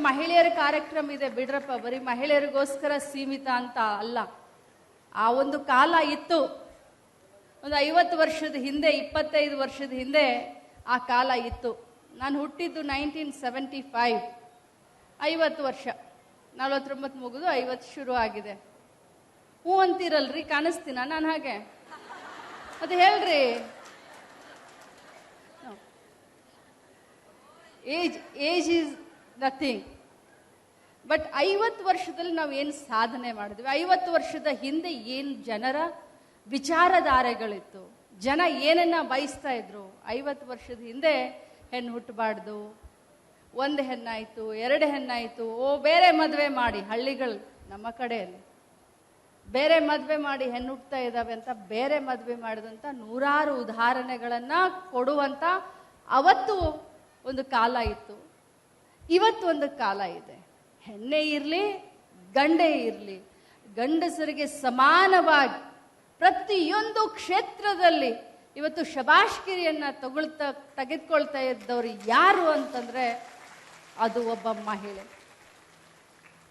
ಮಹಿಳೆಯರ ಕಾರ್ಯಕ್ರಮ ಇದೆ ಬಿಡ್ರಪ್ಪ, ಬರೀ ಮಹಿಳೆಯರಿಗೋಸ್ಕರ ಸೀಮಿತ ಅಂತ ಅಲ್ಲ. ಆ ಒಂದು ಕಾಲ ಇತ್ತು. ಒಂದು 50 ವರ್ಷದ ಹಿಂದೆ, 25 ವರ್ಷದ ಹಿಂದೆ ಆ ಕಾಲ ಇತ್ತು. ನಾನು ಹುಟ್ಟಿದ್ದು 1975. 50 ವರ್ಷ, 49 ಮುಗಿದು 50 ಶುರು ಆಗಿದೆ. ಹ್ಞೂ ಅಂತೀರಲ್ರಿ, ಕಾಣಿಸ್ತೀನ ನಾನು ಹಾಗೆ? ಅದು ಹೇಳ್ರಿ. Age is nothing. ಬಟ್ 50 ವರ್ಷದಲ್ಲಿ ನಾವು ಏನು ಸಾಧನೆ ಮಾಡಿದ್ವಿ, 50 ವರ್ಷದ ಹಿಂದೆ ಏನು ಜನರ ವಿಚಾರಧಾರೆಗಳಿತ್ತು, ಜನ ಏನನ್ನ ಬಯಸ್ತಾ ಇದ್ರು. 50 ವರ್ಷದ ಹಿಂದೆ ಹೆಣ್ಣು ಹುಟ್ಟಬಾರ್ದು, 1 ಹೆಣ್ಣಾಯ್ತು, 2 ಹೆಣ್ಣಾಯ್ತು, ಬೇರೆ ಮದುವೆ ಮಾಡಿ, ಹಳ್ಳಿಗಳು ನಮ್ಮ ಕಡೆಯಲ್ಲಿ ಬೇರೆ ಮದುವೆ ಮಾಡಿ ಹೆಣ್ಣು ಹುಟ್ಟತಾ ಇದ್ದಾವೆ ಅಂತ ಬೇರೆ ಮದುವೆ ಮಾಡಿದಂಥ ನೂರಾರು ಉದಾಹರಣೆಗಳನ್ನ ಕೊಡುವಂತ ಅವತ್ತು ಒಂದು ಕಾಲ ಇತ್ತು. ಇವತ್ತು ಒಂದು ಕಾಲ ಇದೆ. ಹೆಣ್ಣೆ ಇರಲಿ ಗಂಡೇ ಇರಲಿ, ಗಂಡಸರಿಗೆ ಸಮಾನವಾಗಿ ಪ್ರತಿಯೊಂದು ಕ್ಷೇತ್ರದಲ್ಲಿ ಇವತ್ತು ಶಬಾಷ್ಗಿರಿಯನ್ನ ತೆಗೆದುಕೊಳ್ತಾ ಇದ್ದವರು ಯಾರು ಅಂತಂದ್ರೆ ಅದು ಒಬ್ಬ ಮಹಿಳೆ.